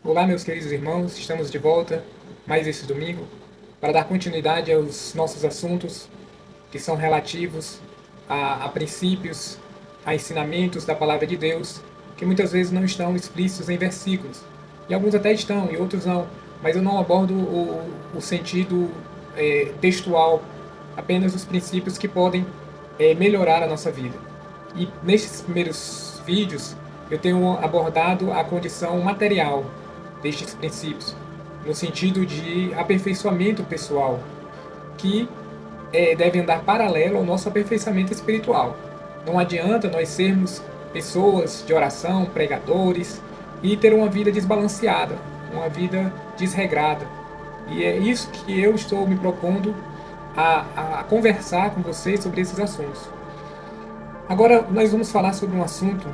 Olá, meus queridos irmãos, estamos de volta mais esse domingo para dar continuidade aos nossos assuntos que são relativos a princípios, a ensinamentos da Palavra de Deus, que muitas vezes não estão explícitos em versículos. E alguns até estão, e outros não. Mas eu não abordo o sentido textual, apenas os princípios que podem melhorar a nossa vida. E nestes primeiros vídeos eu tenho abordado a condição material destes princípios, no sentido de aperfeiçoamento pessoal, que deve andar paralelo ao nosso aperfeiçoamento espiritual. Não adianta nós sermos pessoas de oração, pregadores, e ter uma vida desbalanceada, uma vida desregrada. E é isso que eu estou me propondo a conversar com vocês sobre esses assuntos. Agora nós vamos falar sobre um assunto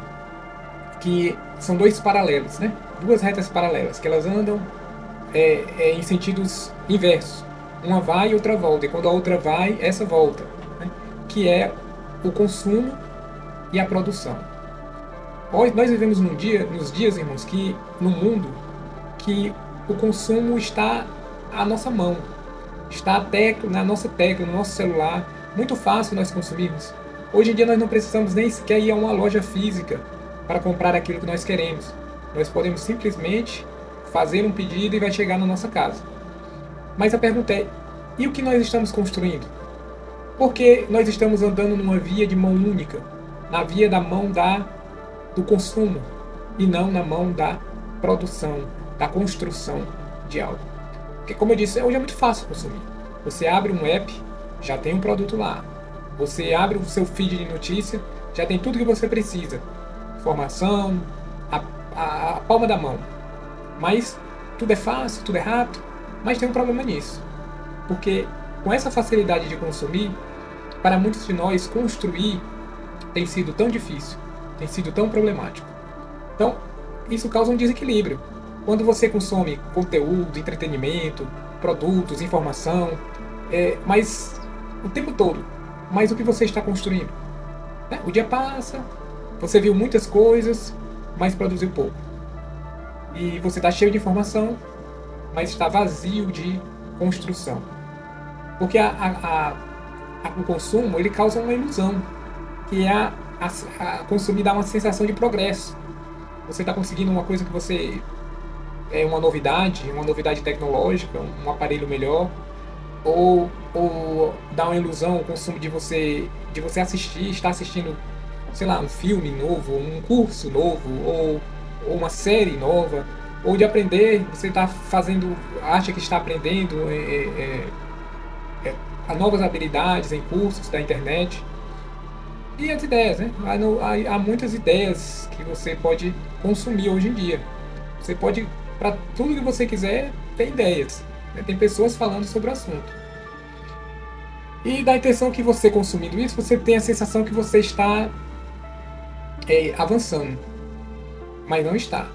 que são dois paralelos, né? Duas retas paralelas, que elas andam em sentidos inversos. Uma vai e outra volta, e quando a outra vai, essa volta, né? Que é o consumo e a produção. Nós vivemos nos dias, irmãos, que no mundo que o consumo está à nossa mão, está na nossa tecla, no nosso celular, muito fácil nós consumirmos. Hoje em dia nós não precisamos nem sequer ir a uma loja física para comprar aquilo que nós queremos. Nós podemos simplesmente fazer um pedido e vai chegar na nossa casa. Mas a pergunta é, e o que nós estamos construindo? Porque nós estamos andando numa via de mão única, na via da mão do consumo, e não na mão da produção, da construção de algo. Porque, como eu disse, hoje é muito fácil consumir. Você abre um app, já tem um produto lá. Você abre o seu feed de notícia, já tem tudo que você precisa. Informação, a palma da mão. Mas tudo é fácil, tudo é rápido, mas tem um problema nisso. Porque com essa facilidade de consumir, para muitos de nós construir tem sido tão difícil, tem sido tão problemático. Então, isso causa um desequilíbrio. Quando você consome conteúdo, entretenimento, produtos, informação, mas o tempo todo, mas o que você está construindo? Né? O dia passa, você viu muitas coisas, mas produziu pouco. E você está cheio de informação, mas está vazio de construção. Porque o consumo ele causa uma ilusão, que é a consumir dá uma sensação de progresso. Você está conseguindo uma coisa que você é uma novidade tecnológica, um aparelho melhor, ou dá uma ilusão o consumo de você estar assistindo, sei lá, um filme novo, um curso novo, ou uma série nova, ou de aprender, você acha que está aprendendo a novas habilidades em cursos da internet. E as ideias, né? Há muitas ideias que você pode consumir hoje em dia. Você pode, para tudo que você quiser, tem ideias, né? Tem pessoas falando sobre o assunto. E da intenção que você consumindo isso, você tem a sensação que você está avançando, mas não está.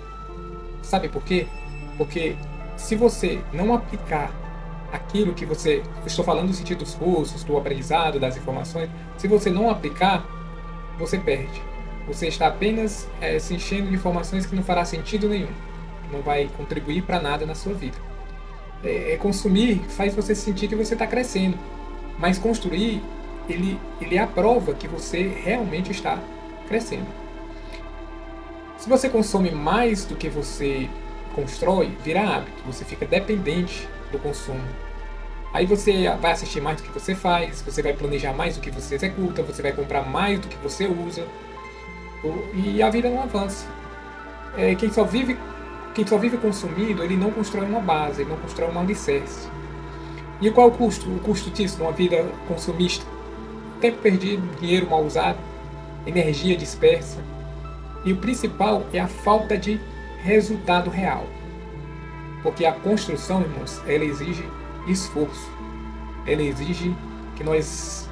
Sabe por quê? Porque se você não aplicar aquilo que você... Estou falando no sentido dos cursos, do aprendizado, das informações. Se você não aplicar, você perde. Você está apenas se enchendo de informações que não fará sentido nenhum. Não vai contribuir para nada na sua vida. Consumir faz você sentir que você está crescendo. Mas construir, ele é a prova que você realmente está crescendo. Se você consome mais do que você constrói, vira hábito. Você fica dependente do consumo. Aí você vai assistir mais do que você faz, você vai planejar mais do que você executa, você vai comprar mais do que você usa. E a vida não avança. Quem só vive consumindo, ele não constrói uma base, ele não constrói um alicerce. E qual é o custo? O custo disso numa vida consumista? Tempo perdido, dinheiro mal usado, energia dispersa. E o principal é a falta de resultado real. Porque a construção, irmãos, ela exige esforço. Ela exige que nós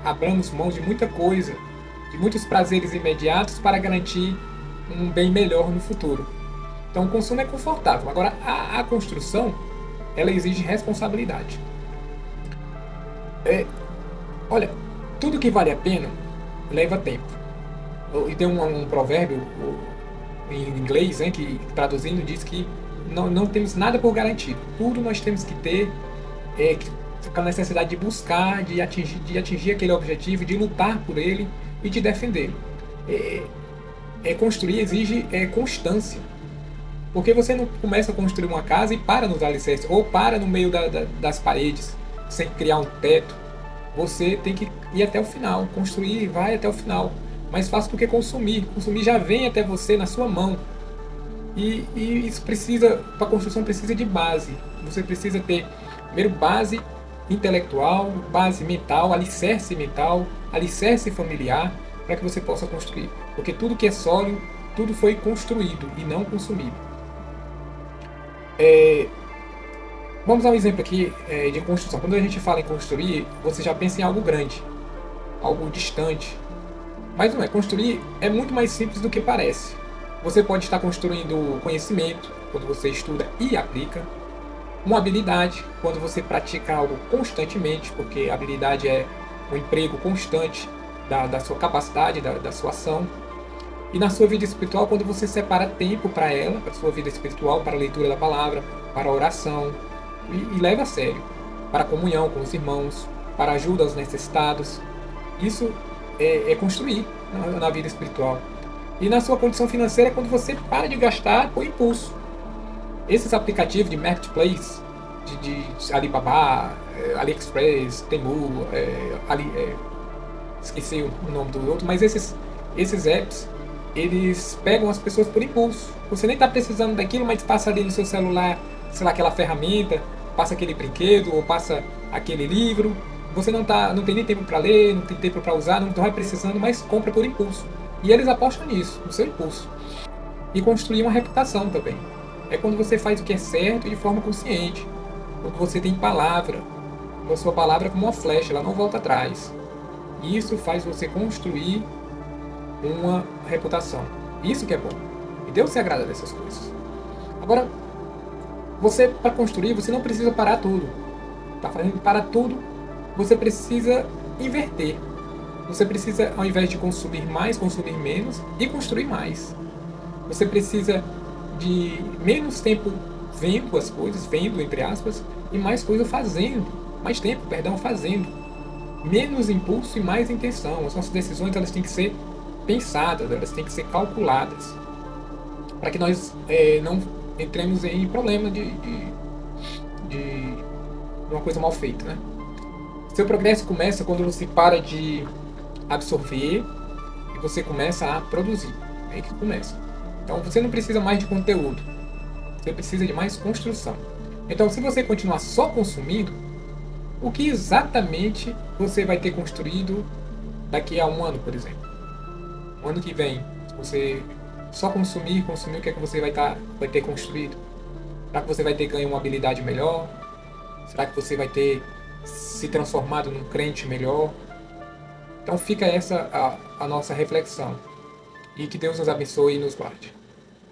abramos mãos de muita coisa, de muitos prazeres imediatos para garantir um bem melhor no futuro. Então o consumo é confortável. Agora a construção, ela exige responsabilidade. Olha, tudo que vale a pena leva tempo. E tem um provérbio em inglês, né, que traduzindo diz que não temos nada por garantido. Tudo nós temos que ter com a necessidade de buscar, de atingir aquele objetivo, de lutar por ele e de defendê-lo. É, construir exige constância. Porque você não começa a construir uma casa e para nos alicerces, ou para no meio das paredes, sem criar um teto. Você tem que ir até o final, construir, vai até o final. Mais fácil do que consumir. Consumir já vem até você na sua mão. E isso precisa, para a construção precisa de base. Você precisa ter, primeiro, base intelectual, base mental, alicerce familiar, para que você possa construir. Porque tudo que é sólido, tudo foi construído e não consumido. Vamos dar um exemplo aqui de construção. Quando a gente fala em construir, você já pensa em algo grande, algo distante. Mas não é. Construir é muito mais simples do que parece. Você pode estar construindo conhecimento, quando você estuda e aplica. Uma habilidade, quando você pratica algo constantemente, porque a habilidade é um emprego constante da sua capacidade, da sua ação. E na sua vida espiritual, quando você separa tempo para ela, para a sua vida espiritual, para a leitura da palavra, para a oração, e leva a sério, para a comunhão com os irmãos, para a ajuda aos necessitados. Isso é construir na vida espiritual. E na sua condição financeira, quando você para de gastar por impulso. Esses aplicativos de marketplace, de Alibaba, AliExpress, Temu, esqueci o nome do outro, mas esses apps, eles pegam as pessoas por impulso. Você nem está precisando daquilo, mas passa ali no seu celular, sei lá, aquela ferramenta, passa aquele brinquedo, ou passa aquele livro. Você não tem nem tempo para ler, não tem tempo para usar, não vai precisando, mas compra por impulso. E eles apostam nisso, no seu impulso. E construir uma reputação também. É quando você faz o que é certo e de forma consciente. Quando você tem palavra. A sua palavra é como uma flecha, ela não volta atrás. E isso faz você construir uma reputação. Isso que é bom. E Deus se agrada dessas coisas. Agora, para construir, você não precisa parar tudo. Para tudo, você precisa inverter. Você precisa, ao invés de consumir mais, consumir menos e construir mais. Você precisa de menos tempo vendo as coisas, vendo entre aspas, e mais coisa fazendo. Mais tempo, perdão, fazendo. Menos impulso e mais intenção. As nossas decisões elas têm que ser pensadas, elas têm que ser calculadas. Para que nós não entremos em problema de uma coisa mal feita, né? Seu progresso começa quando você para de absorver e você começa a produzir. É aí que começa. Então você não precisa mais de conteúdo. Você precisa de mais construção. Então se você continuar só consumindo, o que exatamente você vai ter construído daqui a um ano, por exemplo? O ano que vem, se você só consumir, o que é que você vai ter construído? Será que você vai ter ganho uma habilidade melhor? Será que você vai ter se transformado num crente melhor? Então fica essa a nossa reflexão. E que Deus nos abençoe e nos guarde.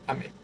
Amém.